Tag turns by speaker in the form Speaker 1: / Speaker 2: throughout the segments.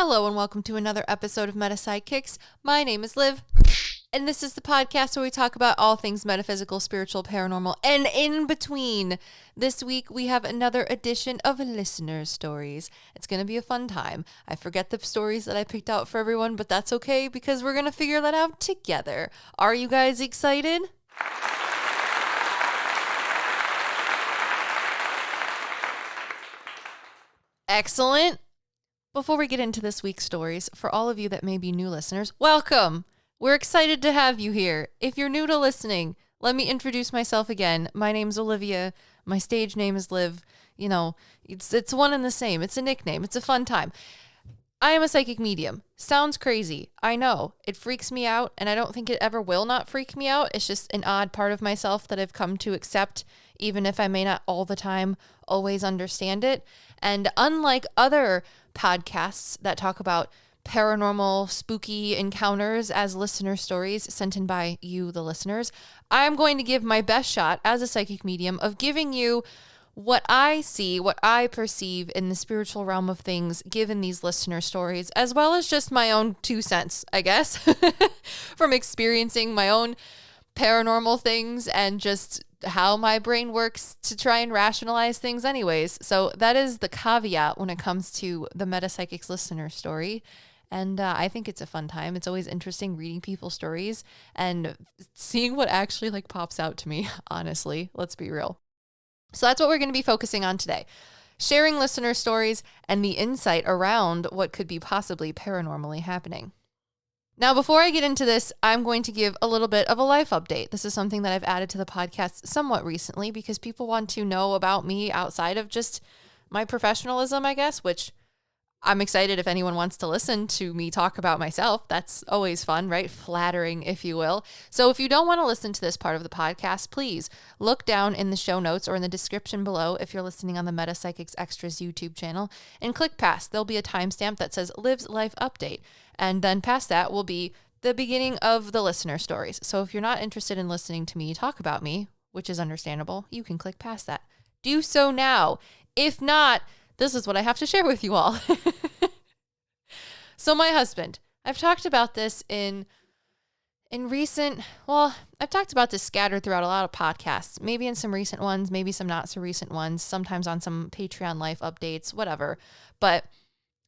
Speaker 1: Hello and welcome to another episode of Meta PsycKicks. My name is Liv, and this is the podcast where we talk about all things metaphysical, spiritual, paranormal, and in between. This week we have another edition of listener stories. It's going to be a fun time. I forget the stories that I picked out for everyone, but that's okay because we're going to figure that out together. Are you guys excited? Excellent. Before we get into this week's stories, for all of you that may be new listeners, welcome! We're excited to have you here. If you're new to listening, let me introduce myself again. My name's Olivia. My stage name is Liv. You know, it's one and the same. It's a nickname. It's a fun time. I am a psychic medium. Sounds crazy. I know. It freaks me out, and I don't think it ever will not freak me out. It's just an odd part of myself that I've come to accept, even if I may not all the time always understand it. And unlike other podcasts that talk about paranormal, spooky encounters as listener stories sent in by you, the listeners, I'm going to give my best shot as a psychic medium of giving you what I see, what I perceive in the spiritual realm of things given these listener stories, as well as just my own 2 cents, I guess, from experiencing my own paranormal things and just how my brain works to try and rationalize things anyways. So that is the caveat when it comes to the Meta PsycKicks listener story. And I think it's a fun time. It's always interesting reading people's stories and seeing what actually pops out to me, honestly. Let's be real. So that's what we're going to be focusing on today. Sharing listener stories and the insight around what could be possibly paranormally happening. Now, before I get into this, I'm going to give a little bit of a life update. This is something that I've added to the podcast somewhat recently because people want to know about me outside of just my professionalism, I guess, which I'm excited if anyone wants to listen to me talk about myself. That's always fun, right? Flattering, if you will. So if you don't want to listen to this part of the podcast, please look down in the show notes or in the description below if you're listening on the Meta PsycKicks Extras YouTube channel and click past. There'll be a timestamp that says Liv's Life Update. And then past that will be the beginning of the listener stories. So if you're not interested in listening to me talk about me, which is understandable, you can click past that. Do so now. If not, this is what I have to share with you all. So my husband, I've talked about this I've talked about this scattered throughout a lot of podcasts, maybe in some recent ones, maybe some not so recent ones, sometimes on some Patreon life updates, whatever. But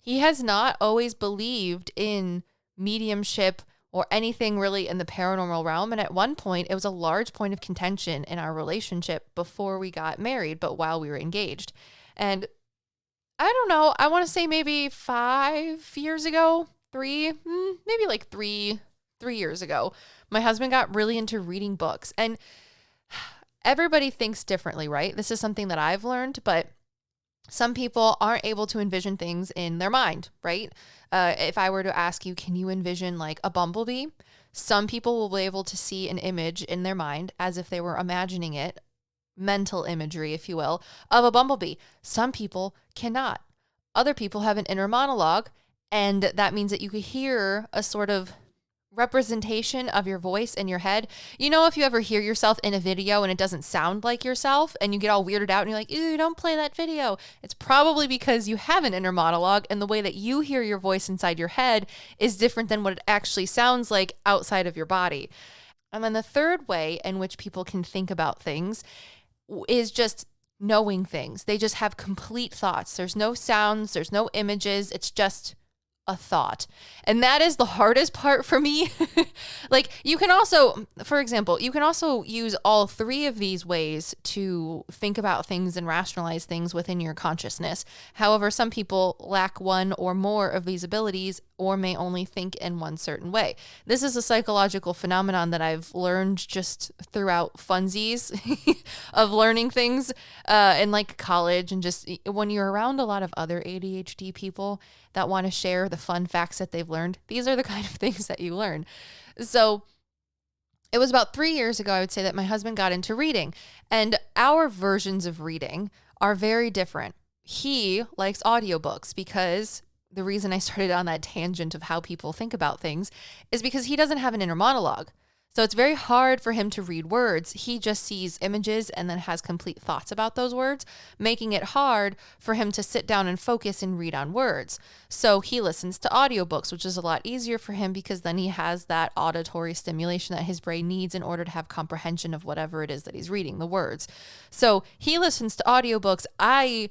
Speaker 1: he has not always believed in mediumship or anything really in the paranormal realm. And at one point, it was a large point of contention in our relationship before we got married, but while we were engaged. And I don't know, I want to say maybe 5 years ago, maybe 3 years ago, my husband got really into reading books. And everybody thinks differently, right? This is something that I've learned, but some people aren't able to envision things in their mind, right? If I were to ask you, can you envision a bumblebee? Some people will be able to see an image in their mind as if they were imagining it, mental imagery, if you will, of a bumblebee. Some people cannot. Other people have an inner monologue, and that means that you could hear a sort of representation of your voice in your head. You know, if you ever hear yourself in a video and it doesn't sound like yourself and you get all weirded out and you're like, ew, don't play that video. It's probably because you have an inner monologue and the way that you hear your voice inside your head is different than what it actually sounds like outside of your body. And then the third way in which people can think about things is just knowing things. They just have complete thoughts. There's no sounds, there's no images. It's just a thought. And that is the hardest part for me. You can also, for example, you can also use all 3 of these ways to think about things and rationalize things within your consciousness. However, some people lack one or more of these abilities or may only think in one certain way. This is a psychological phenomenon that I've learned just throughout funsies of learning things in college, and just when you're around a lot of other ADHD people that want to share the fun facts that they've learned, these are the kind of things that you learn. So it was about 3 years ago, I would say, that my husband got into reading, and our versions of reading are very different. He likes audiobooks because the reason I started on that tangent of how people think about things is because he doesn't have an inner monologue. So it's very hard for him to read words. He just sees images and then has complete thoughts about those words, making it hard for him to sit down and focus and read on words. So he listens to audiobooks, which is a lot easier for him because then he has that auditory stimulation that his brain needs in order to have comprehension of whatever it is that he's reading, the words. So he listens to audiobooks. I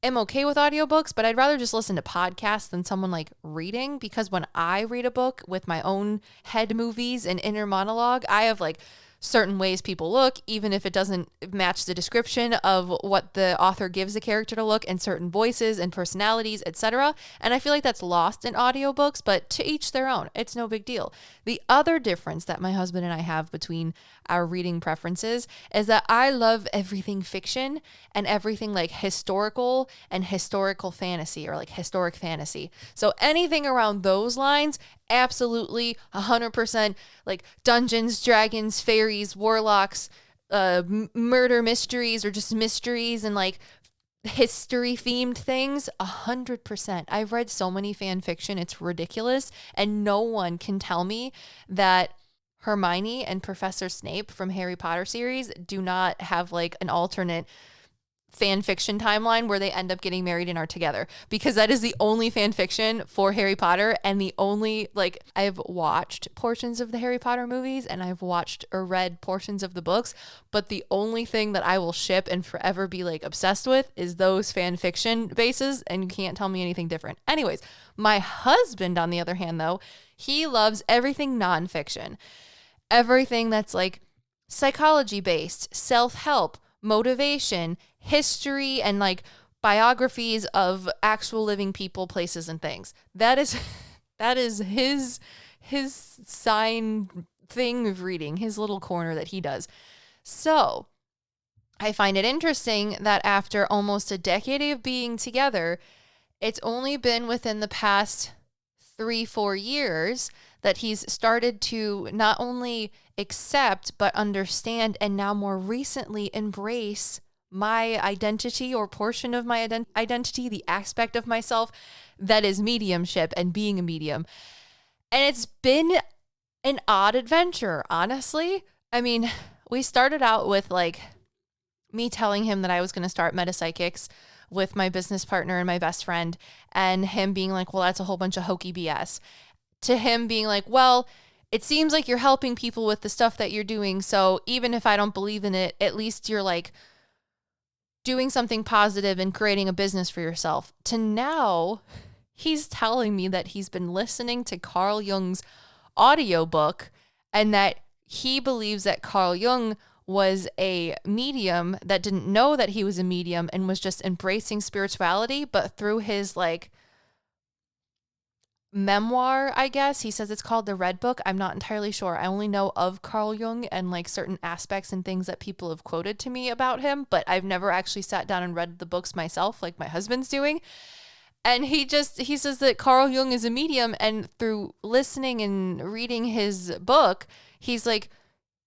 Speaker 1: am okay with audiobooks, but I'd rather just listen to podcasts than someone like reading, because when I read a book with my own head movies and inner monologue, I have like certain ways people look, even if it doesn't match the description of what the author gives a character to look, and certain voices and personalities, etc. And I feel like that's lost in audiobooks, but to each their own. It's no big deal. The other difference that my husband and I have between our reading preferences is that I love everything fiction and everything like historical and historical fantasy, or like historic fantasy. So anything around those lines, absolutely 100%, like dungeons, dragons, fairies, warlocks, murder mysteries, or just mysteries and like history themed things, 100%. I've read so many fan fiction, it's ridiculous. And no one can tell me that Hermione and Professor Snape from Harry Potter series do not have like an alternate fan fiction timeline where they end up getting married and are together, because that is the only fan fiction for Harry Potter. And the only, like, I've watched portions of the Harry Potter movies and I've watched or read portions of the books, but the only thing that I will ship and forever be like obsessed with is those fan fiction bases, and you can't tell me anything different. Anyways, my husband, on the other hand, though, he loves everything nonfiction, everything that's like psychology based, self-help, motivation, history, and like biographies of actual living people, places, and things. That is his sign thing of reading, his little corner that he does. So I find it interesting that after almost a decade of being together, it's only been within the past 3-4 years that he's started to not only accept, but understand, and now more recently embrace my identity, or portion of my identity, the aspect of myself that is mediumship and being a medium. And it's been an odd adventure, honestly. I mean, we started out with like me telling him that I was going to start Meta PsycKicks with my business partner and my best friend, and him being like, well, that's a whole bunch of hokey BS. To him being like, well, it seems like you're helping people with the stuff that you're doing. So even if I don't believe in it, at least you're like doing something positive and creating a business for yourself. To now, he's telling me that he's been listening to Carl Jung's audiobook, and that he believes that Carl Jung was a medium that didn't know that he was a medium and was just embracing spirituality, but through his like memoir, I guess. He says it's called The Red Book. I'm not entirely sure. I only know of Carl Jung and like certain aspects and things that people have quoted to me about him, but I've never actually sat down and read the books myself like my husband's doing. And he says that Carl Jung is a medium, and through listening and reading his book, he's like,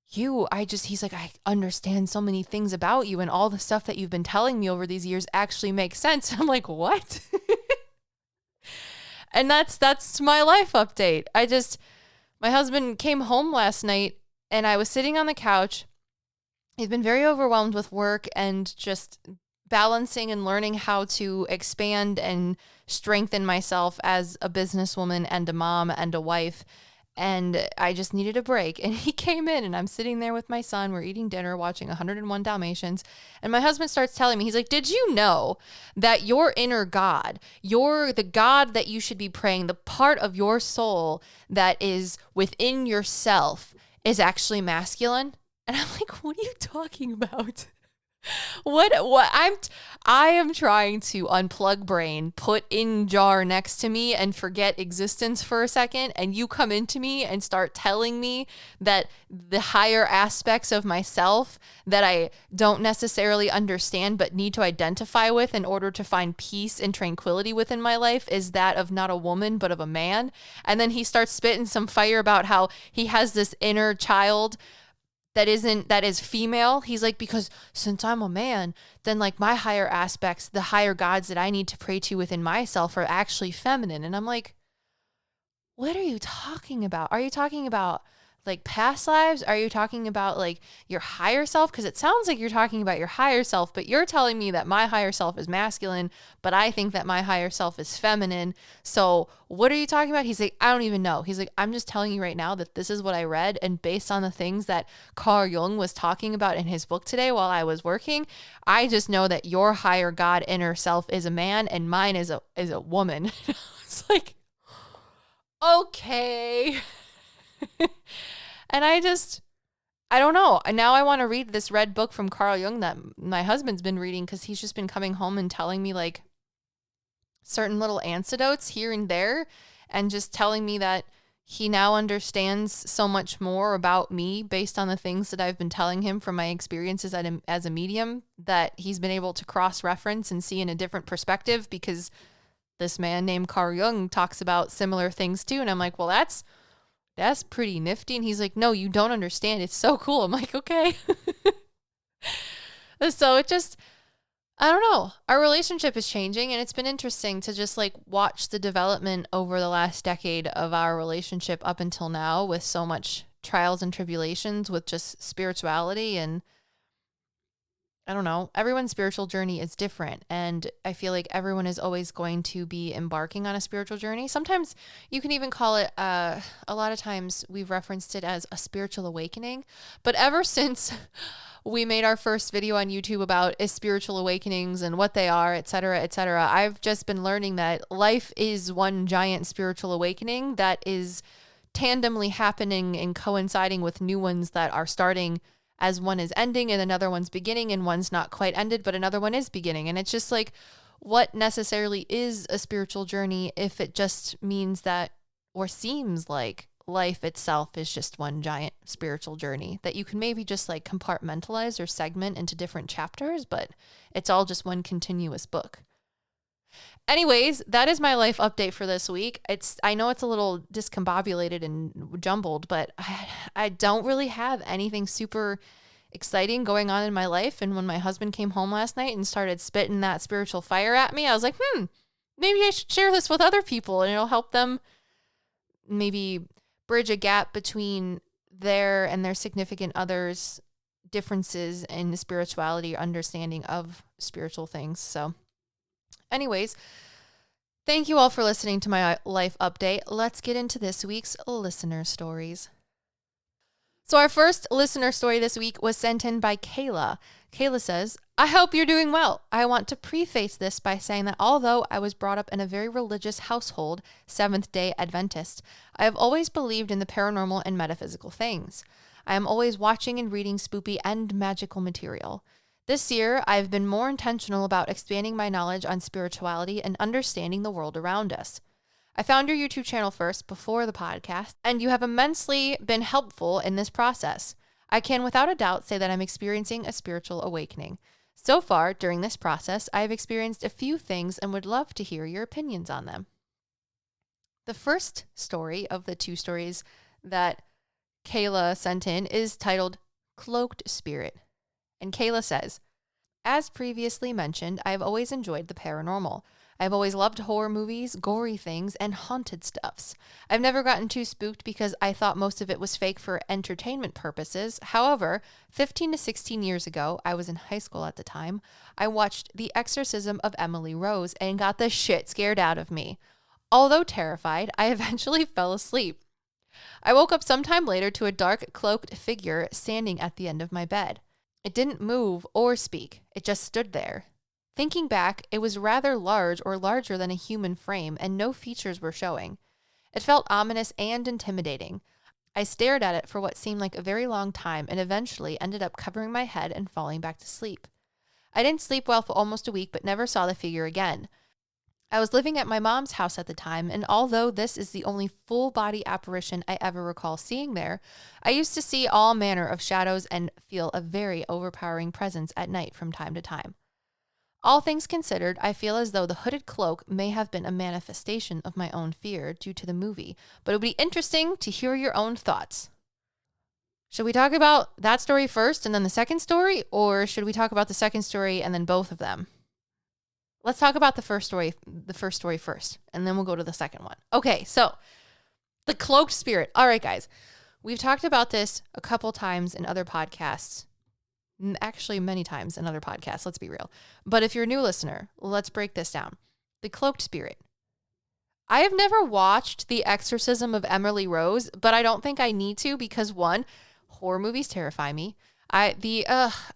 Speaker 1: he's like, I understand so many things about you, and all the stuff that you've been telling me over these years actually makes sense. I'm like, what? And that's my life update. My husband came home last night and I was sitting on the couch. He's been very overwhelmed with work and just balancing and learning how to expand and strengthen myself as a businesswoman and a mom and a wife. And I just needed a break. And he came in and I'm sitting there with my son. We're eating dinner, watching 101 Dalmatians. And my husband starts telling me, he's like, did you know that your inner God, the God that you should be praying, the part of your soul that is within yourself is actually masculine? And I'm like, what are you talking about? What I am trying to unplug brain, put in jar next to me and forget existence for a second, and you come into me and start telling me that the higher aspects of myself that I don't necessarily understand but need to identify with in order to find peace and tranquility within my life is that of not a woman but of a man. And then he starts spitting some fire about how he has this inner child that is female. He's like, because since I'm a man, then like my higher aspects, the higher gods that I need to pray to within myself are actually feminine. And I'm like, what are you talking about? Are you talking about like past lives? Are you talking about like your higher self? Because it sounds like you're talking about your higher self, but you're telling me that my higher self is masculine, but I think that my higher self is feminine. So what are you talking about? He's like, I don't even know. He's like, I'm just telling you right now that this is what I read. And based on the things that Carl Jung was talking about in his book today while I was working, I just know that your higher God inner self is a man and mine is a woman. It's like, okay. And I don't know. And now I want to read this red book from Carl Jung that my husband's been reading because he's just been coming home and telling me like certain little anecdotes here and there and just telling me that he now understands so much more about me based on the things that I've been telling him from my experiences as a medium, that he's been able to cross-reference and see in a different perspective because this man named Carl Jung talks about similar things too. And I'm like, well, that's pretty nifty. And he's like, no, you don't understand. It's so cool. I'm like, okay. So it just, I don't know. Our relationship is changing, and it's been interesting to just like watch the development over the last decade of our relationship up until now with so much trials and tribulations with just spirituality. And I don't know, everyone's spiritual journey is different. And I feel like everyone is always going to be embarking on a spiritual journey. Sometimes you can even call it, a lot of times we've referenced it as a spiritual awakening. But ever since we made our first video on YouTube about spiritual awakenings and what they are, et cetera, I've just been learning that life is one giant spiritual awakening that is tandemly happening and coinciding with new ones that are starting, as one is ending and another one's beginning, and one's not quite ended, but another one is beginning. And it's just like, what necessarily is a spiritual journey if it just means that, or seems like life itself is just one giant spiritual journey that you can maybe just like compartmentalize or segment into different chapters, but it's all just one continuous book. Anyways, that is my life update for this week. I know it's a little discombobulated and jumbled, but I don't really have anything super exciting going on in my life. And when my husband came home last night and started spitting that spiritual fire at me, I was like, maybe I should share this with other people and it'll help them maybe bridge a gap between their and their significant others' differences in spirituality or understanding of spiritual things. So anyways, thank you all for listening to my life update. Let's get into this week's listener stories. So our first listener story this week was sent in by Kayla. Kayla says, I hope you're doing well. I want to preface this by saying that although I was brought up in a very religious household, Seventh-day Adventist, I have always believed in the paranormal and metaphysical things. I am always watching and reading spoopy and magical material. This year, I've been more intentional about expanding my knowledge on spirituality and understanding the world around us. I found your YouTube channel first before the podcast, and you have immensely been helpful in this process. I can without a doubt say that I'm experiencing a spiritual awakening. So far, during this process, I have experienced a few things and would love to hear your opinions on them. The first story of the two stories that Kayla sent in is titled Cloaked Spirit. And Kayla says, as previously mentioned, I have always enjoyed the paranormal. I've always loved horror movies, gory things, and haunted stuffs. I've never gotten too spooked because I thought most of it was fake for entertainment purposes. However, 15 to 16 years ago, I was in high school at the time, I watched The Exorcism of Emily Rose and got the shit scared out of me. Although terrified, I eventually fell asleep. I woke up sometime later to a dark, cloaked figure standing at the end of my bed. It didn't move or speak. It just stood there. Thinking back, it was rather large or larger than a human frame, and no features were showing. It felt ominous and intimidating. I stared at it for what seemed like a very long time and eventually ended up covering my head and falling back to sleep. I didn't sleep well for almost a week but never saw the figure again. I was living at my mom's house at the time, and although this is the only full-body apparition I ever recall seeing there, I used to see all manner of shadows and feel a very overpowering presence at night from time to time. All things considered, I feel as though the hooded cloak may have been a manifestation of my own fear due to the movie, but it would be interesting to hear your own thoughts. Should we talk about that story first and then the second story, or should we talk about the second story and then both of them? Let's talk about the first story first, and then we'll go to the second one. Okay, so the cloaked spirit. All right, guys. We've talked about this a couple times in other podcasts. Actually, many times in other podcasts, let's be real. But if you're a new listener, let's break this down. The cloaked spirit. I have never watched The Exorcism of Emily Rose, but I don't think I need to because, one, horror movies terrify me. I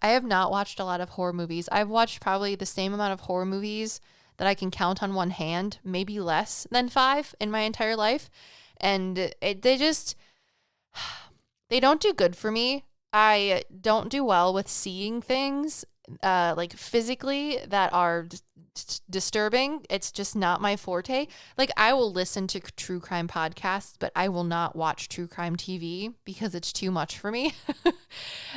Speaker 1: have not watched a lot of horror movies. I've watched probably the same amount of horror movies that I can count on one hand, maybe less than 5 in my entire life. And they don't do good for me. I don't do well with seeing things like physically that are disturbing. It's just not my forte. Like, I will listen to true crime podcasts, but I will not watch true crime TV because it's too much for me.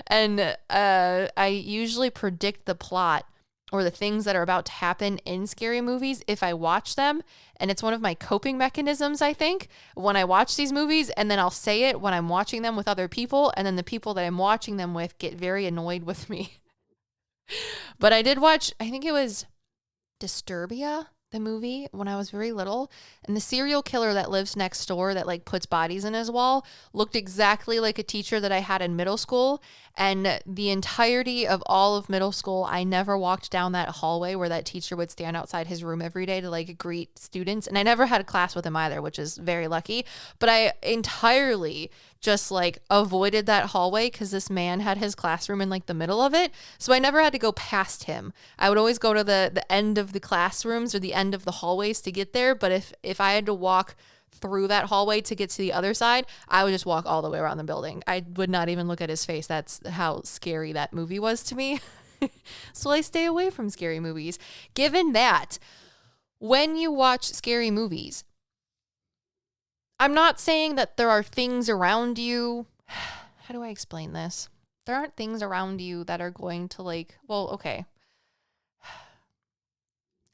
Speaker 1: And I usually predict the plot or the things that are about to happen in scary movies if I watch them. And it's one of my coping mechanisms, I think, when I watch these movies, and then I'll say it when I'm watching them with other people, and then the people that I'm watching them with get very annoyed with me. But I did watch, I think it was Disturbia, the movie, when I was very little, and the serial killer that lives next door that like puts bodies in his wall looked exactly like a teacher that I had in middle school. And the entirety of all of middle school, I never walked down that hallway where that teacher would stand outside his room every day to like greet students. And I never had a class with him either, which is very lucky. But I entirely just like avoided that hallway because this man had his classroom in like the middle of it. So I never had to go past him. I would always go to the end of the classrooms or the end of the hallways to get there. But if I had to walk through that hallway to get to the other side, I would just walk all the way around the building. I would not even look at his face. That's how scary that movie was to me. So I stay away from scary movies. Given that, when you watch scary movies, I'm not saying that there are things around you. How do I explain this? There aren't things around you that are going to okay.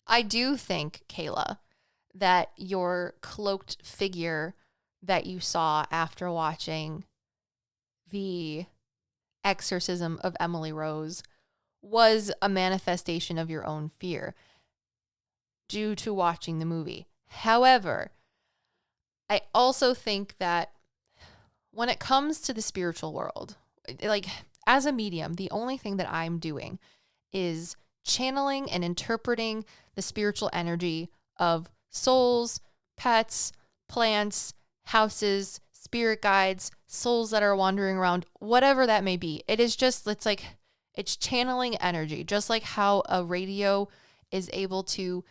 Speaker 1: I do think, Kayla, that your cloaked figure that you saw after watching The Exorcism of Emily Rose was a manifestation of your own fear due to watching the movie. However, I also think that when it comes to the spiritual world, like as a medium, the only thing that I'm doing is channeling and interpreting the spiritual energy of souls, pets, plants, houses, spirit guides, souls that are wandering around, whatever that may be. It's channeling energy, just like how a radio is able to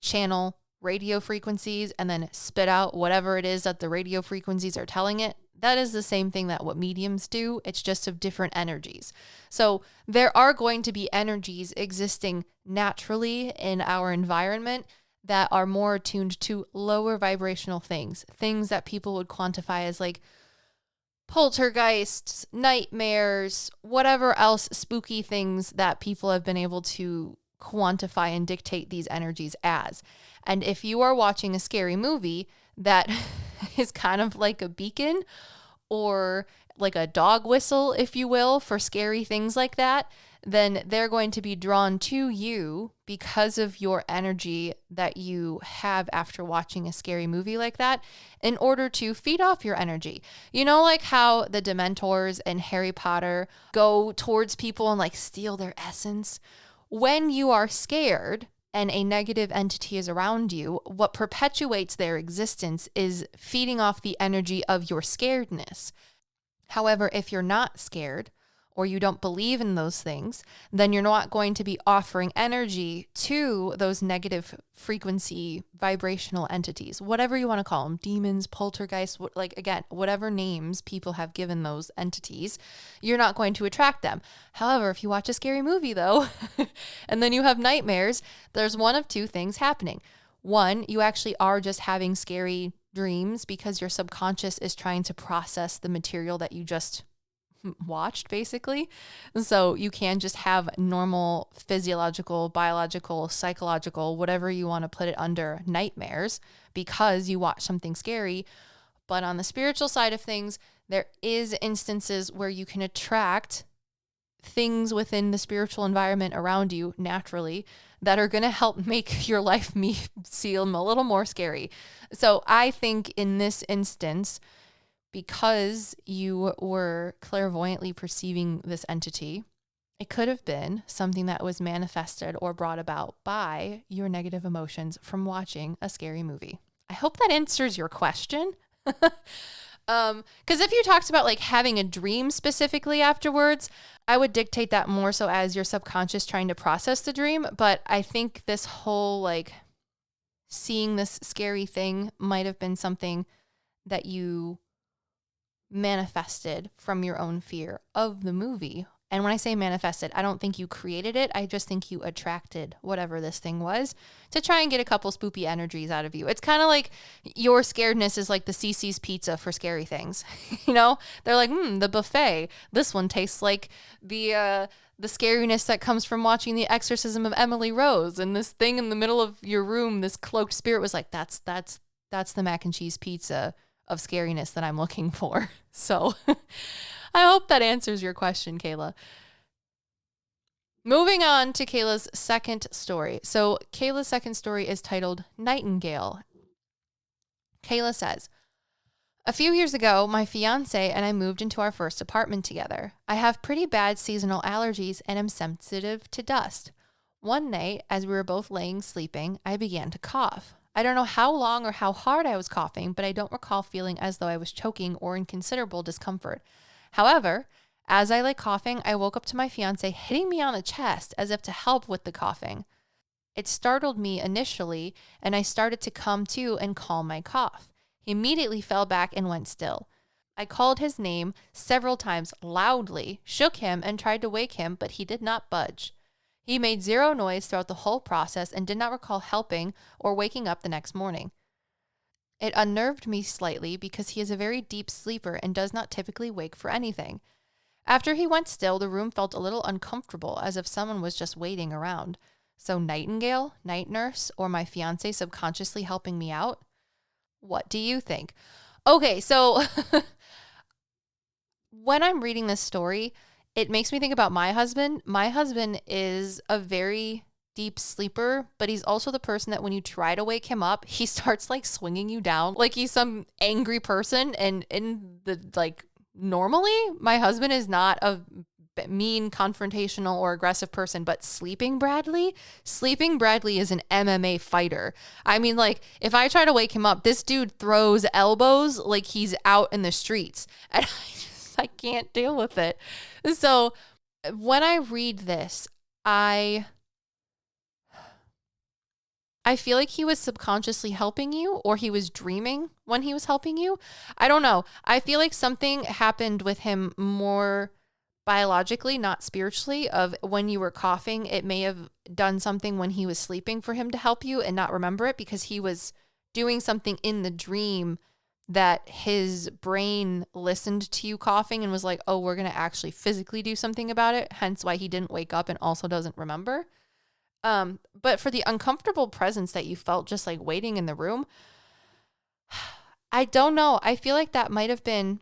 Speaker 1: channel radio frequencies and then spit out whatever it is that the radio frequencies are telling it. That is the same thing that what mediums do. It's just of different energies. So there are going to be energies existing naturally in our environment that are more attuned to lower vibrational things that people would quantify as like poltergeists, nightmares, whatever else spooky things that people have been able to quantify and dictate these energies as. And if you are watching a scary movie that is kind of like a beacon or like a dog whistle, if you will, for scary things like that, then they're going to be drawn to you because of your energy that you have after watching a scary movie like that in order to feed off your energy. You know, like how the Dementors in Harry Potter go towards people and like steal their essence? When you are scared and a negative entity is around you, what perpetuates their existence is feeding off the energy of your scaredness. However, if you're not scared or you don't believe in those things, then you're not going to be offering energy to those negative frequency vibrational entities, whatever you want to call them, demons, poltergeists, whatever names people have given those entities, you're not going to attract them. However, if you watch a scary movie though, and then you have nightmares, there's one of two things happening. One, you actually are just having scary dreams because your subconscious is trying to process the material that you just watched, basically. So you can just have normal physiological, biological, psychological, whatever you want to put it under, nightmares because you watch something scary. But on the spiritual side of things, there is instances where you can attract things within the spiritual environment around you naturally that are going to help make your life seem a little more scary. So I think in this instance, because you were clairvoyantly perceiving this entity, it could have been something that was manifested or brought about by your negative emotions from watching a scary movie. I hope that answers your question. Because if you talked about like having a dream specifically afterwards, I would dictate that more so as your subconscious trying to process the dream. But I think this whole like seeing this scary thing might have been something that you manifested from your own fear of the movie. And when I say manifested, I don't think you created it. I just think you attracted whatever this thing was to try and get a couple spoopy energies out of you. It's kind of like your scaredness is like the CC's pizza for scary things. You know, they're like, the buffet. This one tastes like the scariness that comes from watching The Exorcism of Emily Rose. And this thing in the middle of your room, this cloaked spirit was like, that's the mac and cheese pizza of scariness that I'm looking for. So I hope that answers your question, Kayla. Moving on to Kayla's second story. So Kayla's second story is titled Nightingale. Kayla says, a few years ago, my fiance and I moved into our first apartment together. I have pretty bad seasonal allergies and am sensitive to dust. One night, as we were both laying sleeping, I began to cough. I don't know how long or how hard I was coughing, but I don't recall feeling as though I was choking or in considerable discomfort. However, as I lay coughing, I woke up to my fiance hitting me on the chest as if to help with the coughing. It startled me initially, and I started to come to and calm my cough. He immediately fell back and went still. I called his name several times loudly, shook him, and tried to wake him, but he did not budge. He made zero noise throughout the whole process and did not recall helping or waking up the next morning. It unnerved me slightly because he is a very deep sleeper and does not typically wake for anything. After he went still, the room felt a little uncomfortable, as if someone was just waiting around. So Nightingale, night nurse, or my fiance subconsciously helping me out? What do you think? Okay, so when I'm reading this story, it makes me think about my husband. My husband is a very deep sleeper, but he's also the person that when you try to wake him up, he starts like swinging you down like he's some angry person. And in the like normally my husband is not a mean, confrontational or aggressive person, but Sleeping Bradley is an MMA fighter. I mean, like if I try to wake him up, this dude throws elbows like he's out in the streets, and I can't deal with it. So when I read this, I feel like he was subconsciously helping you, or he was dreaming when he was helping you. I don't know. I feel like something happened with him more biologically, not spiritually, of when you were coughing, it may have done something when he was sleeping for him to help you and not remember it because he was doing something in the dream that his brain listened to you coughing and was like, oh, we're going to actually physically do something about it. Hence why he didn't wake up and also doesn't remember. But for the uncomfortable presence that you felt just like waiting in the room, I don't know. I feel like that might have been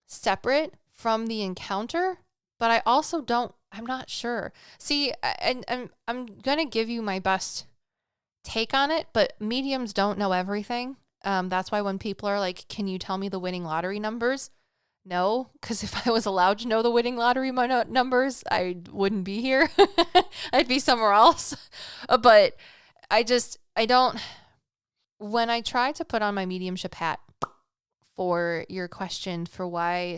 Speaker 1: separate from the encounter, but I also I'm not sure. See, and I'm going to give you my best take on it, but mediums don't know everything. That's why when people are like, can you tell me the winning lottery numbers? No, because if I was allowed to know the winning lottery numbers, I wouldn't be here. I'd be somewhere else. But I don't, when I try to put on my mediumship hat for your question for why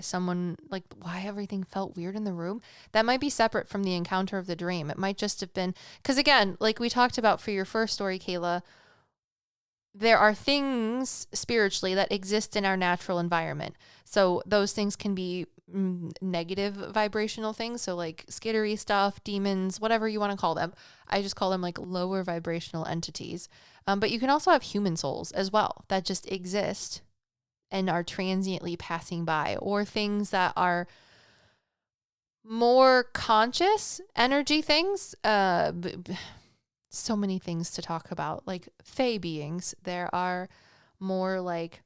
Speaker 1: why everything felt weird in the room, that might be separate from the encounter of the dream. It might just have been, because again, like we talked about for your first story, Kayla, there are things spiritually that exist in our natural environment. So those things can be negative vibrational things. So like skittery stuff, demons, whatever you want to call them. I just call them like lower vibrational entities. But you can also have human souls as well that just exist and are transiently passing by, or things that are more conscious energy things. So many things to talk about, like fae beings. There are more like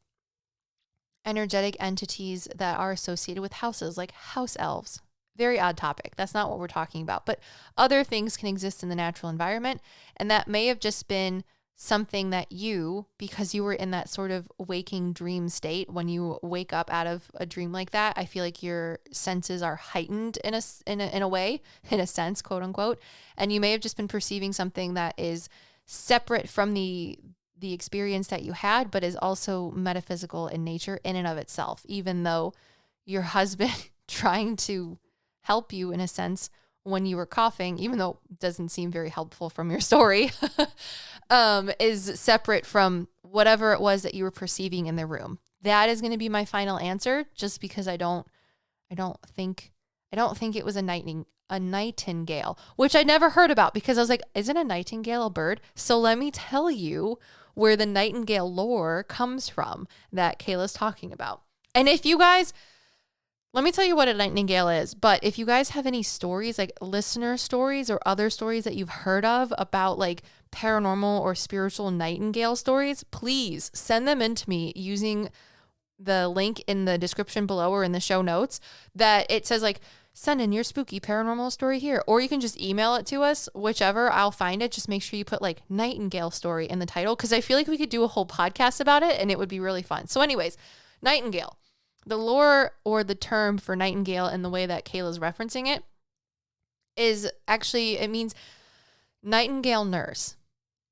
Speaker 1: energetic entities that are associated with houses, like house elves. Very odd topic. That's not what we're talking about. But other things can exist in the natural environment, and that may have just been something that you, because you were in that sort of waking dream state, when you wake up out of a dream like that, I feel like your senses are heightened in a way, in a sense, quote unquote. And you may have just been perceiving something that is separate from the experience that you had, but is also metaphysical in nature in and of itself, even though your husband trying to help you in a sense when you were coughing, even though it doesn't seem very helpful from your story, is separate from whatever it was that you were perceiving in the room. That is going to be my final answer, just because I don't think it was a nightingale, which I never heard about, because I was like, isn't a nightingale a bird? So let me tell you where the nightingale lore comes from that Kayla's talking about. And if you guys, let me tell you what a nightingale is, but if you guys have any stories, like listener stories or other stories that you've heard of about like paranormal or spiritual nightingale stories, please send them in to me using the link in the description below or in the show notes that it says like, send in your spooky paranormal story here. Or you can just email it to us, whichever. I'll find it. Just make sure you put like Nightingale story in the title, because I feel like we could do a whole podcast about it and it would be really fun. So anyways, Nightingale. The lore or the term for nightingale and the way that Kayla's referencing it is actually, it means nightingale nurse.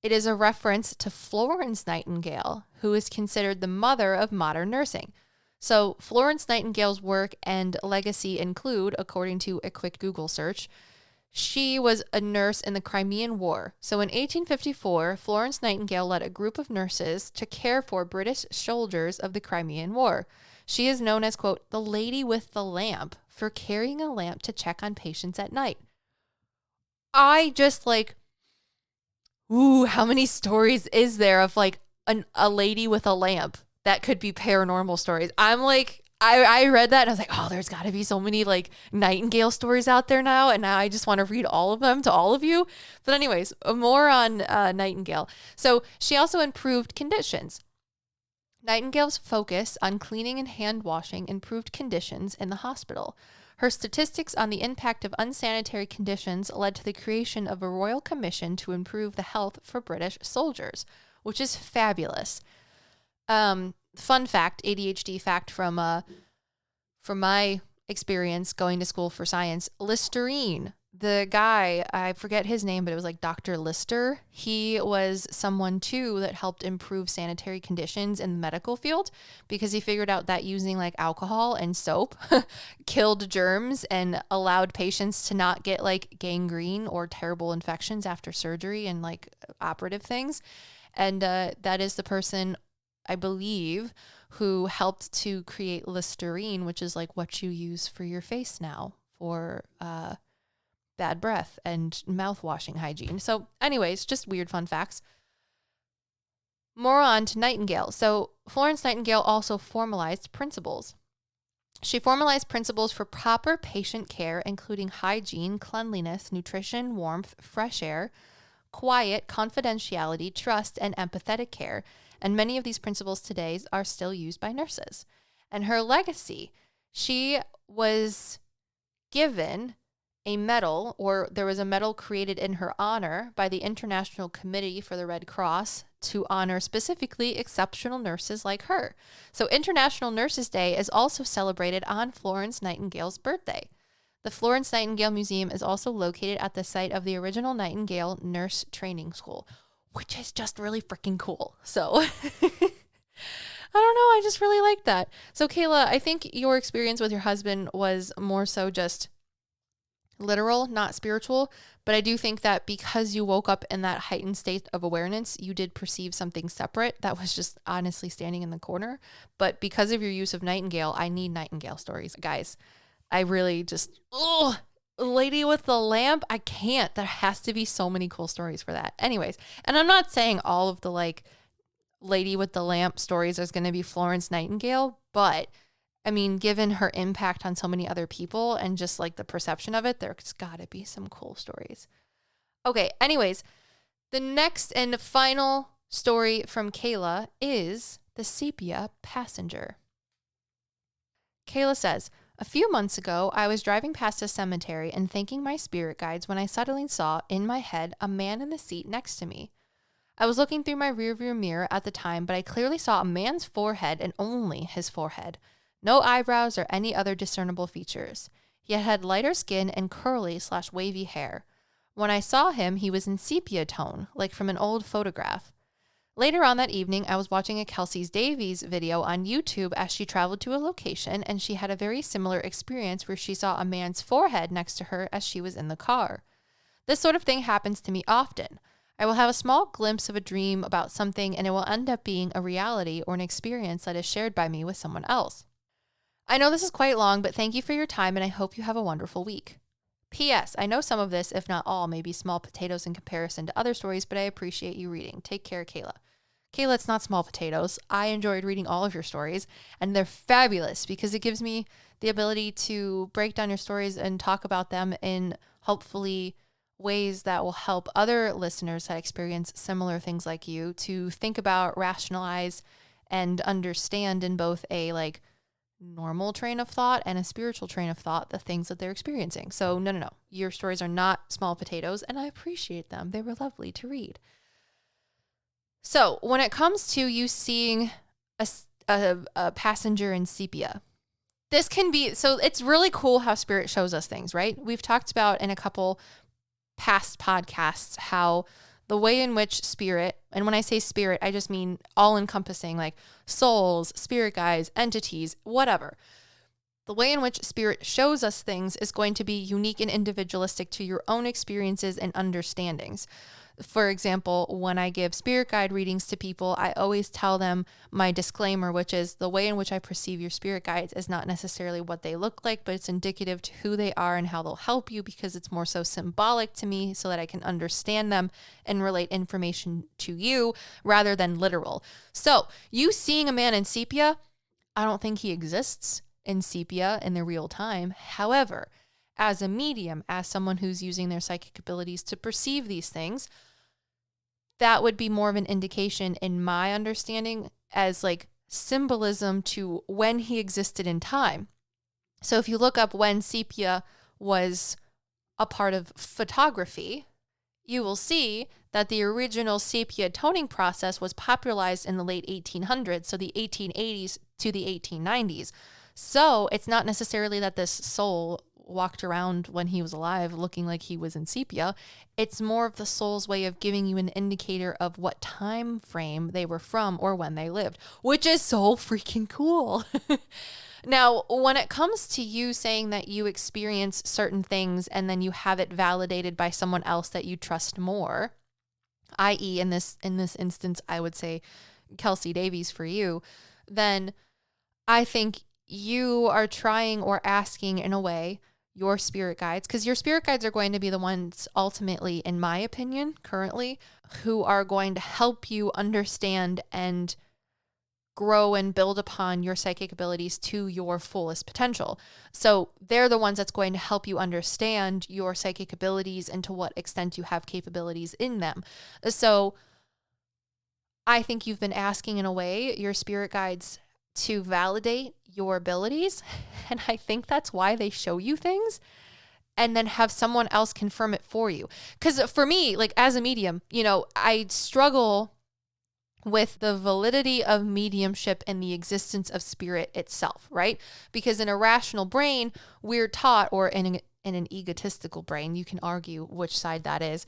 Speaker 1: It is a reference to Florence Nightingale, who is considered the mother of modern nursing. So Florence Nightingale's work and legacy include, according to a quick Google search, she was a nurse in the Crimean War. So in 1854, Florence Nightingale led a group of nurses to care for British soldiers of the Crimean War. She is known as, quote, the lady with the lamp, for carrying a lamp to check on patients at night. I just like, ooh, how many stories is there of like a lady with a lamp that could be paranormal stories? I'm like, I read that and I was like, oh, there's got to be so many like nightingale stories out there now. And now I just want to read all of them to all of you. But anyways, more on Nightingale. So she also improved conditions. Nightingale's focus on cleaning and hand washing improved conditions in the hospital. Her statistics on the impact of unsanitary conditions led to the creation of a royal commission to improve the health for British soldiers, which is fabulous. Fun fact, ADHD fact from my experience going to school for science, Listerine, the guy, I forget his name, but it was like Dr. Lister. He was someone too that helped improve sanitary conditions in the medical field, because he figured out that using like alcohol and soap killed germs and allowed patients to not get like gangrene or terrible infections after surgery and like operative things. And that is the person, I believe, who helped to create Listerine, which is like what you use for your face now for bad breath and mouth washing hygiene. So anyways, just weird fun facts. More on to Nightingale. So Florence Nightingale also formalized principles. She formalized principles for proper patient care, including hygiene, cleanliness, nutrition, warmth, fresh air, quiet, confidentiality, trust, and empathetic care. And many of these principles today are still used by nurses. And her legacy, she was given a medal, or there was a medal created in her honor by the International Committee for the Red Cross to honor specifically exceptional nurses like her. So International Nurses Day is also celebrated on Florence Nightingale's birthday. The Florence Nightingale Museum is also located at the site of the original Nightingale Nurse Training School, which is just really freaking cool. So I don't know. I just really like that. So Kayla, I think your experience with your husband was more so just literal, not spiritual. But I do think that because you woke up in that heightened state of awareness, you did perceive something separate that was just honestly standing in the corner. But because of your use of Nightingale, I need Nightingale stories, guys. I really just, lady with the lamp, I can't. There has to be so many cool stories for that. Anyways, and I'm not saying all of the like lady with the lamp stories is going to be Florence Nightingale, but I mean, given her impact on so many other people and just like the perception of it, there's got to be some cool stories. Okay, anyways, the next and final story from Kayla is the Sepia passenger. Kayla says, a few months ago, I was driving past a cemetery and thanking my spirit guides when I suddenly saw, in my head, a man in the seat next to me. I was looking through my rearview mirror at the time, but I clearly saw a man's forehead and only his forehead. No eyebrows or any other discernible features. He had lighter skin and curly/wavy hair. When I saw him, he was in sepia tone, like from an old photograph. Later on that evening, I was watching a Kelsey Davies video on YouTube as she traveled to a location, and she had a very similar experience where she saw a man's forehead next to her as she was in the car. This sort of thing happens to me often. I will have a small glimpse of a dream about something, and it will end up being a reality or an experience that is shared by me with someone else. I know this is quite long, but thank you for your time, and I hope you have a wonderful week. P.S. I know some of this, if not all, may be small potatoes in comparison to other stories, but I appreciate you reading. Take care, Kayla. Kayla, it's not small potatoes. I enjoyed reading all of your stories, and they're fabulous because it gives me the ability to break down your stories and talk about them in hopefully ways that will help other listeners that experience similar things like you to think about, rationalize, and understand in both a normal train of thought and a spiritual train of thought the things that they're experiencing. So no. Your stories are not small potatoes, and I appreciate them. They were lovely to read. So when it comes to you seeing a passenger in sepia, this can be, so it's really cool how spirit shows us things, right? We've talked about in a couple past podcasts how the way in which spirit, and when I say spirit, I just mean all encompassing, like souls, spirit guides, entities, whatever. The way in which spirit shows us things is going to be unique and individualistic to your own experiences and understandings. For example, when I give spirit guide readings to people, I always tell them my disclaimer, which is the way in which I perceive your spirit guides is not necessarily what they look like, but it's indicative to who they are and how they'll help you because it's more so symbolic to me so that I can understand them and relate information to you rather than literal. So you seeing a man in sepia, I don't think he exists in sepia in the real time. However, as a medium, as someone who's using their psychic abilities to perceive these things, that would be more of an indication in my understanding as symbolism to when he existed in time. So if you look up when sepia was a part of photography, you will see that the original sepia toning process was popularized in the late 1800s, so the 1880s to the 1890s. So it's not necessarily that this soul walked around when he was alive looking like he was in sepia. It's more of the soul's way of giving you an indicator of what time frame they were from or when they lived, which is so freaking cool. Now, when it comes to you saying that you experience certain things and then you have it validated by someone else that you trust more, i.e. in this instance, I would say Kelsey Davies for you, then I think you are trying or asking in a way your spirit guides, because your spirit guides are going to be the ones ultimately, in my opinion, currently, who are going to help you understand and grow and build upon your psychic abilities to your fullest potential. So they're the ones that's going to help you understand your psychic abilities and to what extent you have capabilities in them. So I think you've been asking in a way your spirit guides to validate your abilities. And I think that's why they show you things and then have someone else confirm it for you. Because for me, as a medium, I struggle with the validity of mediumship and the existence of spirit itself, right? Because in a rational brain, we're taught, or in an egotistical brain, you can argue which side that is,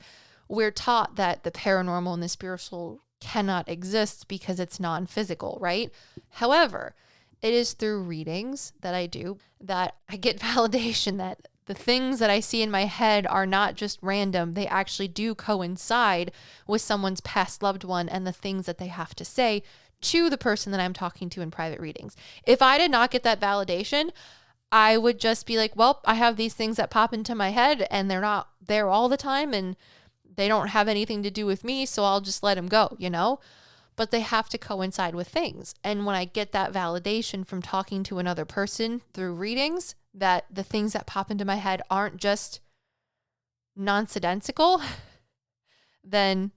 Speaker 1: we're taught that the paranormal and the spiritual cannot exist because it's non-physical, right? However, it is through readings that I do that I get validation that the things that I see in my head are not just random. They actually do coincide with someone's past loved one and the things that they have to say to the person that I'm talking to in private readings. If I did not get that validation, I would just be like, well, I have these things that pop into my head and they're not there all the time and they don't have anything to do with me, so I'll just let them go, But they have to coincide with things. And when I get that validation from talking to another person through readings, that the things that pop into my head aren't just nonsensical, then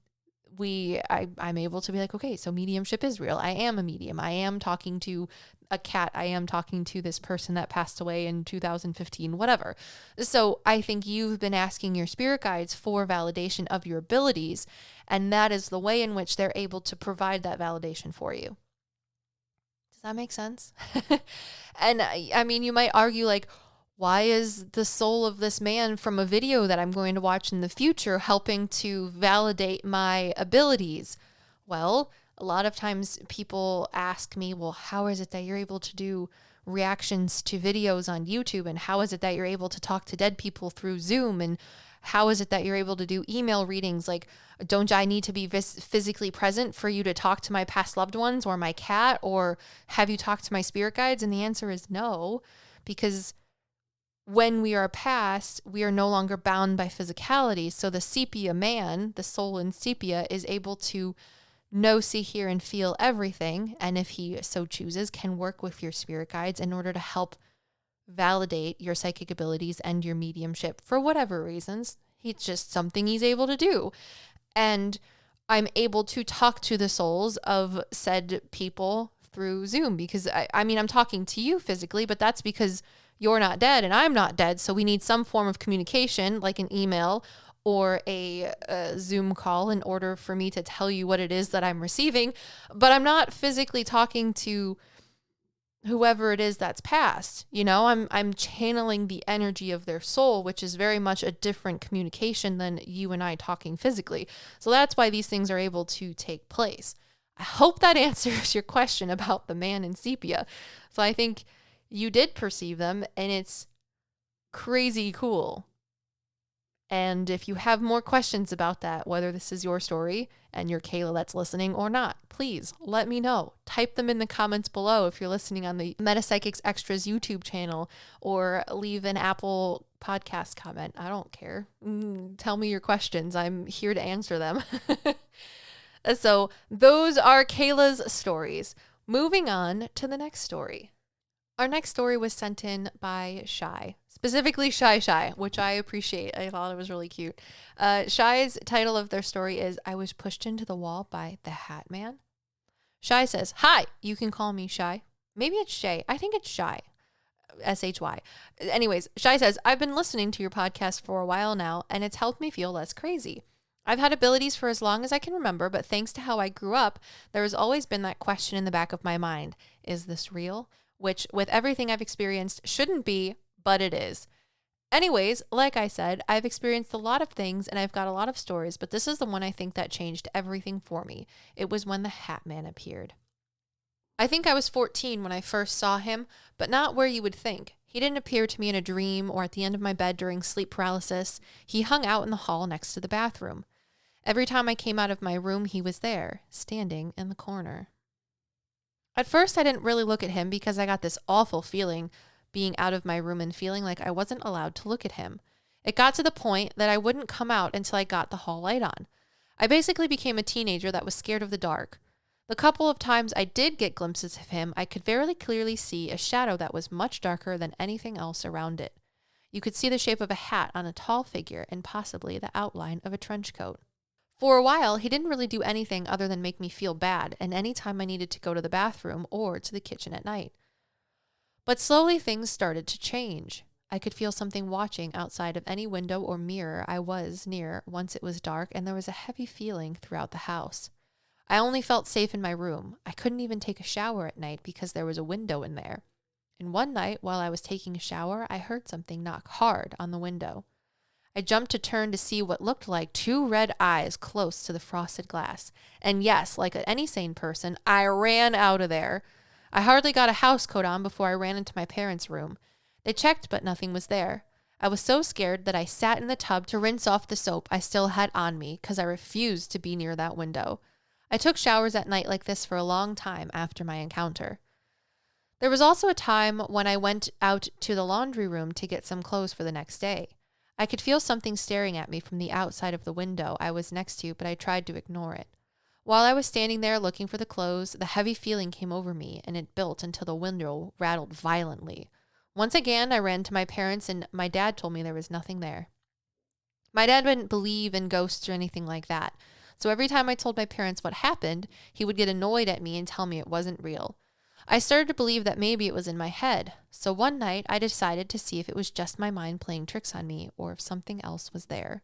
Speaker 1: I'm able to be like, okay, so mediumship is real. I am a medium. I am talking to a cat. I am talking to this person that passed away in 2015, whatever. So I think you've been asking your spirit guides for validation of your abilities, and that is the way in which they're able to provide that validation for you. Does that make sense? And I mean, you might argue like, why is the soul of this man from a video that I'm going to watch in the future helping to validate my abilities? Well, a lot of times people ask me, well, how is it that you're able to do reactions to videos on YouTube? And how is it that you're able to talk to dead people through Zoom? And how is it that you're able to do email readings? Like, don't I need to be physically present for you to talk to my past loved ones or my cat? Or have you talked to my spirit guides? And the answer is no, because when we are past, we are no longer bound by physicality. So the Sepia man, the soul in Sepia, is able to know, see, hear, and feel everything. And if he so chooses, can work with your spirit guides in order to help validate your psychic abilities and your mediumship for whatever reasons. It's just something he's able to do. And I'm able to talk to the souls of said people through Zoom because I mean, I'm talking to you physically, but that's because you're not dead and I'm not dead. So we need some form of communication, like an email or a Zoom call, in order for me to tell you what it is that I'm receiving. But I'm not physically talking to whoever it is that's passed. You know, I'm channeling the energy of their soul, which is very much a different communication than you and I talking physically. So that's why these things are able to take place. I hope that answers your question about the man in Sepia. So I think you did perceive them, and it's crazy cool. And if you have more questions about that, whether this is your story and you're Kayla that's listening or not, please let me know. Type them in the comments below if you're listening on the Meta PsycKicks Extras YouTube channel, or leave an Apple podcast comment. I don't care. Tell me your questions. I'm here to answer them. So those are Kayla's stories. Moving on to the next story. Our next story was sent in by Shy, specifically Shy, which I appreciate. I thought it was really cute. Shy's title of their story is I Was Pushed Into the Wall by the Hatman. Shy says, hi, you can call me Shy. Maybe it's Shay. I think it's Shy. SHY. Anyways, Shy says, I've been listening to your podcast for a while now, and it's helped me feel less crazy. I've had abilities for as long as I can remember, but thanks to how I grew up, there has always been that question in the back of my mind. Is this real? Which, with everything I've experienced, shouldn't be, but it is. Anyways, like I said, I've experienced a lot of things and I've got a lot of stories, but this is the one I think that changed everything for me. It was when the Hatman appeared. I think I was 14 when I first saw him, but not where you would think. He didn't appear to me in a dream or at the end of my bed during sleep paralysis. He hung out in the hall next to the bathroom. Every time I came out of my room, he was there, standing in the corner. At first, I didn't really look at him because I got this awful feeling being out of my room and feeling like I wasn't allowed to look at him. It got to the point that I wouldn't come out until I got the hall light on. I basically became a teenager that was scared of the dark. The couple of times I did get glimpses of him, I could very clearly see a shadow that was much darker than anything else around it. You could see the shape of a hat on a tall figure and possibly the outline of a trench coat. For a while, he didn't really do anything other than make me feel bad, and any time I needed to go to the bathroom or to the kitchen at night. But slowly things started to change. I could feel something watching outside of any window or mirror I was near once it was dark, and there was a heavy feeling throughout the house. I only felt safe in my room. I couldn't even take a shower at night because there was a window in there. And one night, while I was taking a shower, I heard something knock hard on the window. I jumped to turn to see what looked like two red eyes close to the frosted glass. And yes, like any sane person, I ran out of there. I hardly got a house coat on before I ran into my parents' room. They checked, but nothing was there. I was so scared that I sat in the tub to rinse off the soap I still had on me because I refused to be near that window. I took showers at night like this for a long time after my encounter. There was also a time when I went out to the laundry room to get some clothes for the next day. I could feel something staring at me from the outside of the window I was next to, but I tried to ignore it. While I was standing there looking for the clothes, the heavy feeling came over me, and it built until the window rattled violently. Once again, I ran to my parents, and my dad told me there was nothing there. My dad didn't believe in ghosts or anything like that, So every time I told my parents what happened, he would get annoyed at me and tell me it wasn't real. I started to believe that maybe it was in my head. So one night I decided to see if it was just my mind playing tricks on me or if something else was there.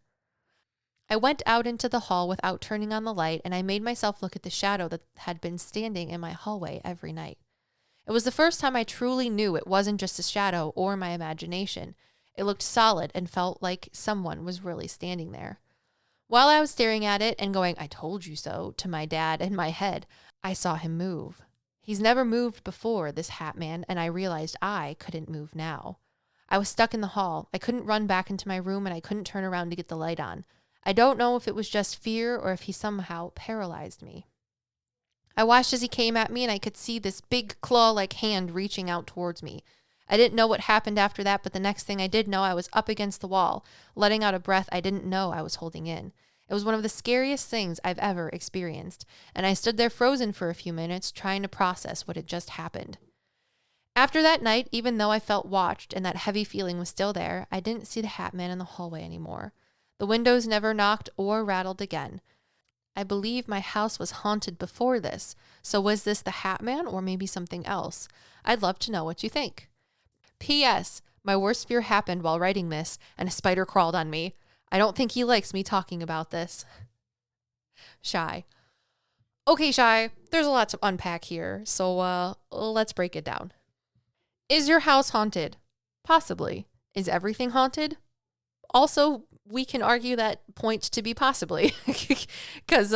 Speaker 1: I went out into the hall without turning on the light, and I made myself look at the shadow that had been standing in my hallway every night. It was the first time I truly knew it wasn't just a shadow or my imagination. It looked solid and felt like someone was really standing there. While I was staring at it and going, "I told you so," to my dad in my head, I saw him move. He's never moved before, this hat man, and I realized I couldn't move now. I was stuck in the hall. I couldn't run back into my room, and I couldn't turn around to get the light on. I don't know if it was just fear or if he somehow paralyzed me. I watched as he came at me, and I could see this big claw-like hand reaching out towards me. I didn't know what happened after that, but the next thing I did know, I was up against the wall, letting out a breath I didn't know I was holding in. It was one of the scariest things I've ever experienced, and I stood there frozen for a few minutes, trying to process what had just happened. After that night, even though I felt watched and that heavy feeling was still there, I didn't see the hat man in the hallway anymore. The windows never knocked or rattled again. I believe my house was haunted before this, so was this the hat man or maybe something else? I'd love to know what you think. P.S. My worst fear happened while writing this, and a spider crawled on me. I don't think he likes me talking about this. Shy. Okay, Shy, there's a lot to unpack here, so let's break it down. Is your house haunted? Possibly. Is everything haunted? Also, we can argue that point to be possibly. Because,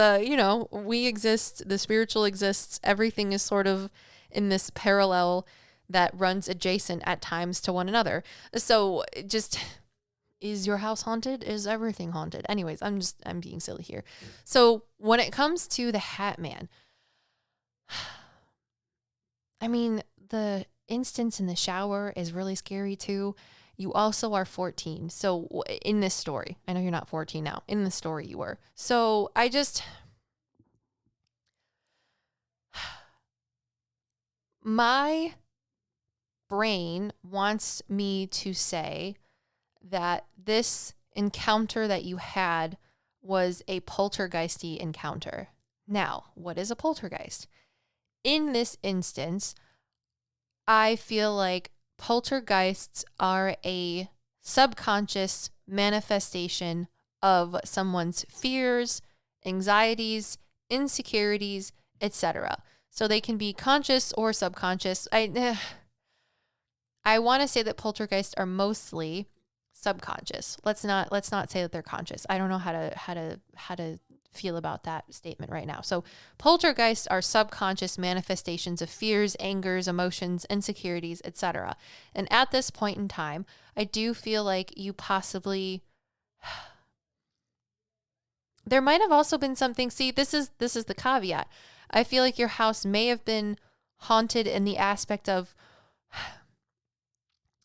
Speaker 1: we exist, the spiritual exists, everything is sort of in this parallel that runs adjacent at times to one another. So just, is your house haunted? Is everything haunted? Anyways, I'm being silly here. So when it comes to the Hat Man, I mean, the instance in the shower is really scary too. You also are 14. So in this story, I know you're not 14 now. In the story you were. So my brain wants me to say that this encounter that you had was a poltergeisty encounter. Now, what is a poltergeist? In this instance, I feel like poltergeists are a subconscious manifestation of someone's fears, anxieties, insecurities, etc. So they can be conscious or subconscious. I want to say that poltergeists are mostly subconscious. Let's not say that they're conscious. I don't know how to feel about that statement right now. So poltergeists are subconscious manifestations of fears, angers, emotions, insecurities, etc. And at this point in time, I do feel like you possibly there might have also been something. See, this is the caveat. I feel like your house may have been haunted in the aspect of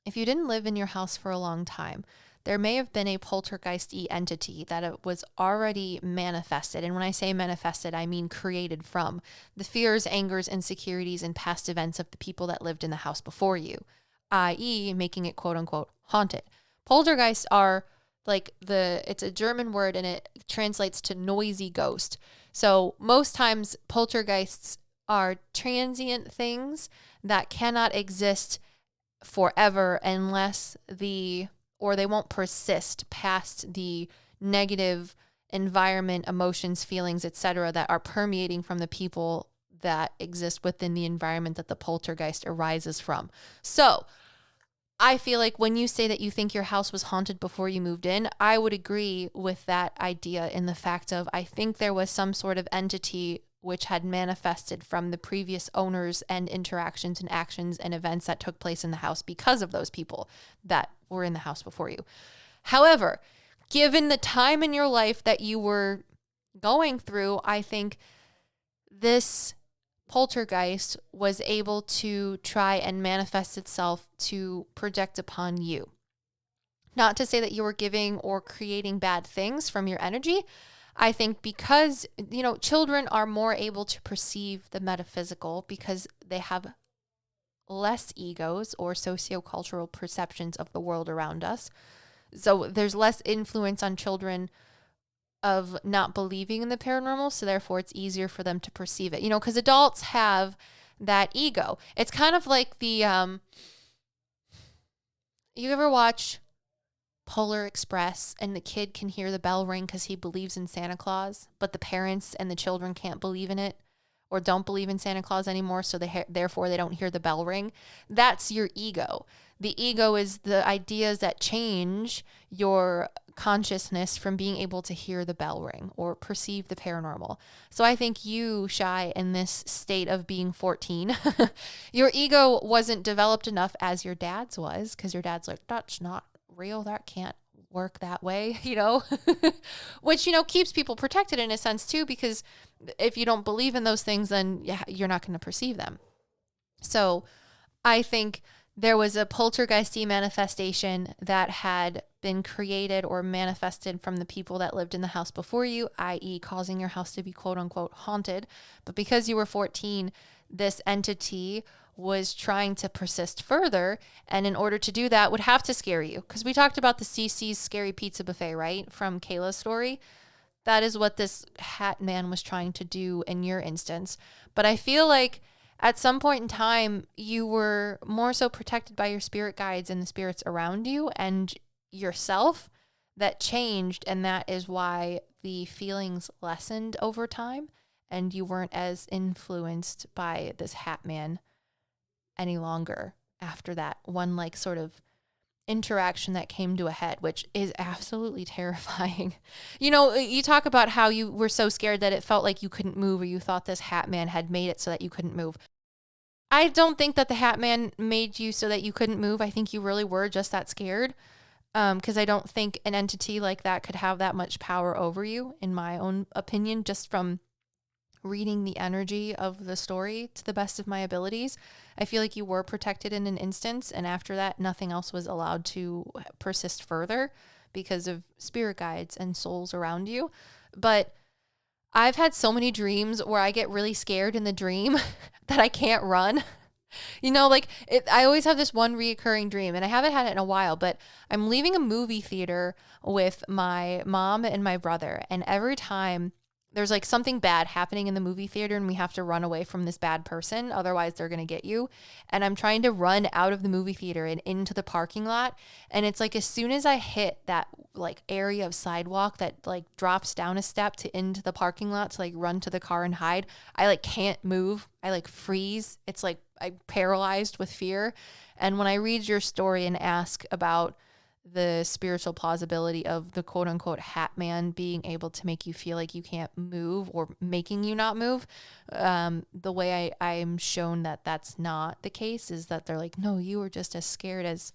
Speaker 1: if you didn't live in your house for a long time, there may have been a poltergeist-y entity that it was already manifested. And when I say manifested, I mean created from the fears, angers, insecurities, and past events of the people that lived in the house before you, i.e. making it quote unquote haunted. Poltergeists are it's a German word and it translates to noisy ghost. So most times poltergeists are transient things that cannot exist forever unless they won't persist past the negative environment, emotions, feelings, etc. that are permeating from the people that exist within the environment that the poltergeist arises from. So I feel like when you say that you think your house was haunted before you moved in, I would agree with that idea in the fact of I think there was some sort of entity which had manifested from the previous owners and interactions and actions and events that took place in the house because of those people that were in the house before you. However, given the time in your life that you were going through, I think this poltergeist was able to try and manifest itself to project upon you. Not to say that you were giving or creating bad things from your energy. I think because, children are more able to perceive the metaphysical because they have less egos or sociocultural perceptions of the world around us. So there's less influence on children of not believing in the paranormal, so therefore it's easier for them to perceive it. Because adults have that ego. It's kind of like the you ever watch Polar Express and the kid can hear the bell ring because he believes in Santa Claus, but the parents and the children can't believe in it or don't believe in Santa Claus anymore, so therefore they don't hear the bell ring. That's your ego. The ego is the ideas that change your consciousness from being able to hear the bell ring or perceive the paranormal. So I think you, Shy, in this state of being 14, your ego wasn't developed enough as your dad's was, because your dad's like, that's not real. That can't work that way, which, keeps people protected in a sense too, because if you don't believe in those things, then you're not going to perceive them. So I think there was a poltergeisty manifestation that had been created or manifested from the people that lived in the house before you, i.e. causing your house to be quote unquote haunted. But because you were 14, this entity was trying to persist further. And in order to do that would have to scare you. Because we talked about the CC's Scary Pizza Buffet, right? From Kayla's story. That is what this hat man was trying to do in your instance. But I feel like at some point in time, you were more so protected by your spirit guides and the spirits around you and yourself that changed. And that is why the feelings lessened over time and you weren't as influenced by this hat man any longer after that one sort of interaction that came to a head, which is absolutely terrifying. You talk about how you were so scared that it felt like you couldn't move, or you thought this hat man had made it so that you couldn't move. I don't think that the hat man made you so that you couldn't move. I think you really were just that scared. Because I don't think an entity like that could have that much power over you, in my own opinion, just from reading the energy of the story to the best of my abilities. I feel like you were protected in an instance, and after that, nothing else was allowed to persist further because of spirit guides and souls around you. But I've had so many dreams where I get really scared in the dream that I can't run. I always have this one reoccurring dream, and I haven't had it in a while, but I'm leaving a movie theater with my mom and my brother, and every time there's something bad happening in the movie theater and we have to run away from this bad person, otherwise they're going to get you. And I'm trying to run out of the movie theater and into the parking lot. And it's as soon as I hit that area of sidewalk that drops down a step to into the parking lot to run to the car and hide, I can't move. I freeze. It's I'm paralyzed with fear. And when I read your story and ask about the spiritual plausibility of the quote unquote hat man being able to make you feel like you can't move or making you not move, the way I'm shown that that's not the case is that they're no, you were just as scared as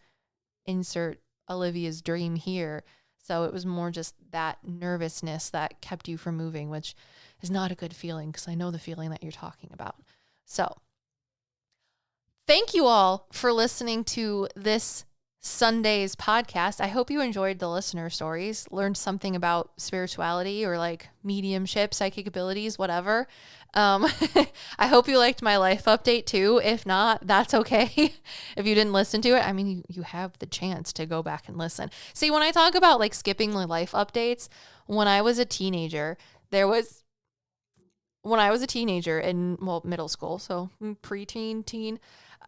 Speaker 1: insert Olivia's dream here. So it was more just that nervousness that kept you from moving, which is not a good feeling because I know the feeling that you're talking about. So thank you all for listening to this Sunday's podcast. I hope you enjoyed the listener stories, learned something about spirituality or mediumship, psychic abilities, whatever. I hope you liked my life update too. If not, that's okay. If you didn't listen to it, I mean, you have the chance to go back and listen. See, when I talk about skipping the life updates, when I was a teenager, in middle school, so preteen, teen,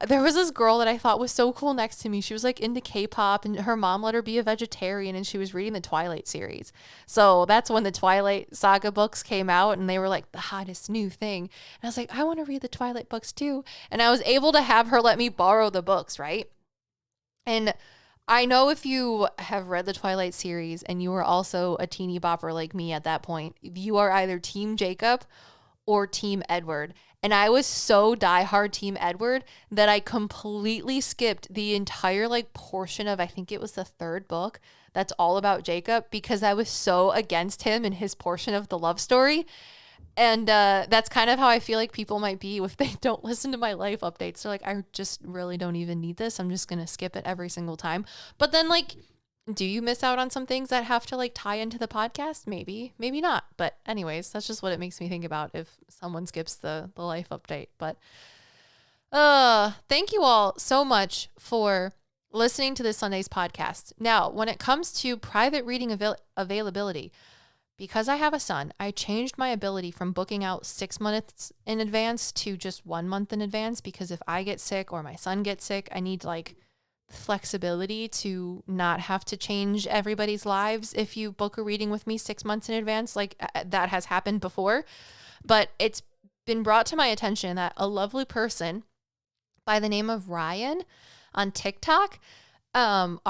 Speaker 1: there was this girl that I thought was so cool next to me. She was into K-pop, and her mom let her be a vegetarian, and she was reading the Twilight series. So that's when the Twilight Saga books came out, and they were the hottest new thing. And I was I want to read the Twilight books too. And I was able to have her let me borrow the books, right? And I know if you have read the Twilight series and you were also a teeny bopper like me at that point, you are either Team Jacob or Team Edward. And I was so diehard Team Edward that I completely skipped the entire portion of, I think it was the third book, that's all about Jacob, because I was so against him and his portion of the love story. And that's kind of how I feel people might be if they don't listen to my life updates. They're I just really don't even need this. I'm just going to skip it every single time. But then do you miss out on some things that have to tie into the podcast? Maybe, maybe not. But anyways, that's just what it makes me think about if someone skips the life update. But thank you all so much for listening to this Sunday's podcast. Now, when it comes to private reading availability, because I have a son, I changed my ability from booking out 6 months in advance to just 1 month in advance, because if I get sick or my son gets sick, I need like flexibility to not have to change everybody's lives if you book a reading with me 6 months in advance. Like that has happened before, but it's been brought to my attention that a lovely person by the name of Ryan on TikTok, RHYNE,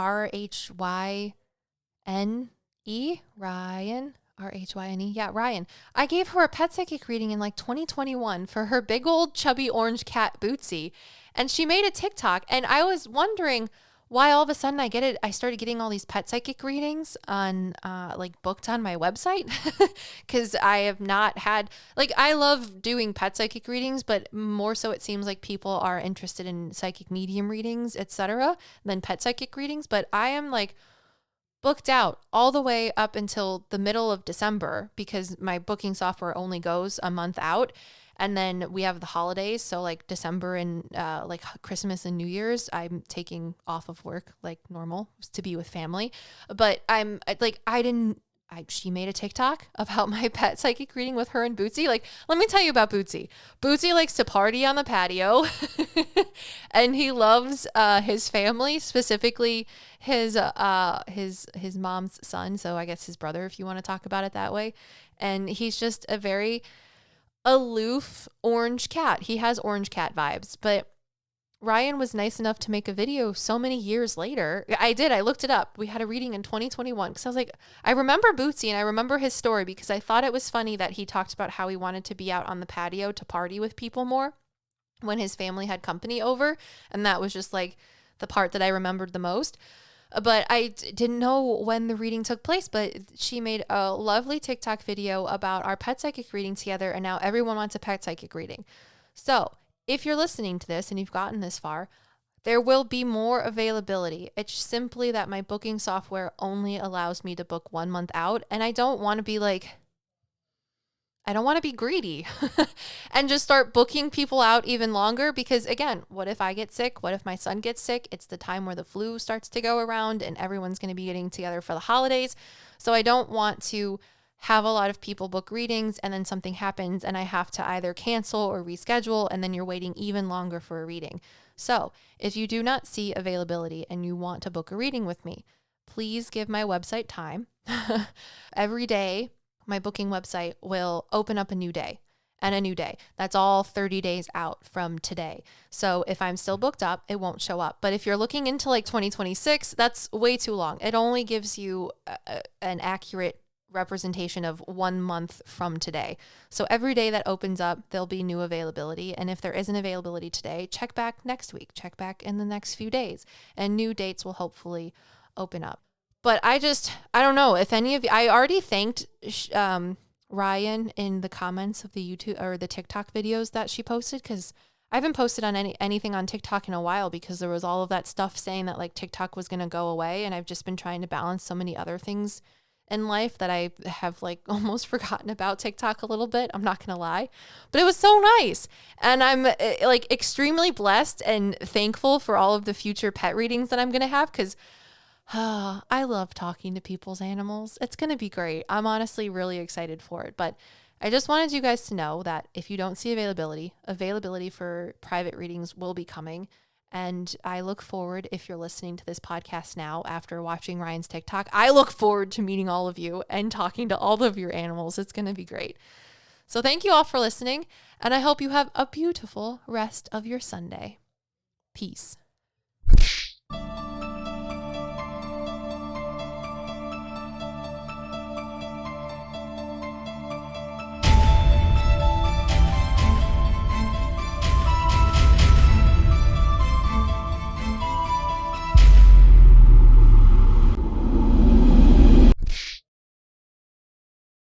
Speaker 1: Ryan, RHYNE. Yeah, Ryan. I gave her a pet psychic reading in like 2021 for her big old chubby orange cat Bootsy. And she made a TikTok, and I was wondering why all of a sudden I started getting all these pet psychic readings on like booked on my website. Cause I have not had, like, I love doing pet psychic readings, but more so it seems like people are interested in psychic medium readings, etc., than pet psychic readings. But I am like booked out all the way up until the middle of December, because my booking software only goes a month out. And then we have the holidays. So like December and like Christmas and New Year's, I'm taking off of work like normal to be with family. But I'm like, she made a TikTok about my pet psychic reading with her and Bootsy. Like, let me tell you about Bootsy. Bootsy likes to party on the patio and he loves his family, specifically his mom's son. So I guess his brother, if you want to talk about it that way. And he's just a very aloof orange cat. He has orange cat vibes, but Ryan was nice enough to make a video so many years later. I looked it up. We had a reading in 2021 because I was like, I remember Bootsy and I remember his story because I thought it was funny that he talked about how he wanted to be out on the patio to party with people more when his family had company over. And that was just like the part that I remembered the most. But I didn't know when the reading took place, but she made a lovely TikTok video about our pet psychic reading together, and now everyone wants a pet psychic reading. So if you're listening to this and you've gotten this far, there will be more availability. It's simply that my booking software only allows me to book 1 month out, and I don't want to be greedy and just start booking people out even longer, because again, what if I get sick? What if my son gets sick? It's the time where the flu starts to go around and everyone's going to be getting together for the holidays. So I don't want to have a lot of people book readings and then something happens and I have to either cancel or reschedule, and then you're waiting even longer for a reading. So if you do not see availability and you want to book a reading with me, please give my website time. Every day, my booking website will open up a new day and a new day. That's all 30 days out from today. So if I'm still booked up, it won't show up. But if you're looking into like 2026, that's way too long. It only gives you an accurate representation of 1 month from today. So every day that opens up, there'll be new availability. And if there isn't availability today, check back next week, check back in the next few days, and new dates will hopefully open up. But I don't know if any of you, I already thanked Ryan in the comments of the YouTube or the TikTok videos that she posted, because I haven't posted on anything on TikTok in a while because there was all of that stuff saying that like TikTok was going to go away. And I've just been trying to balance so many other things in life that I have like almost forgotten about TikTok a little bit. I'm not going to lie, but it was so nice. And I'm like extremely blessed and thankful for all of the future pet readings that I'm going to have, because I love talking to people's animals. It's going to be great. I'm honestly really excited for it. But I just wanted you guys to know that if you don't see availability for private readings will be coming. And I look forward, if you're listening to this podcast now after watching Ryan's TikTok, I look forward to meeting all of you and talking to all of your animals. It's going to be great. So thank you all for listening, and I hope you have a beautiful rest of your Sunday. Peace.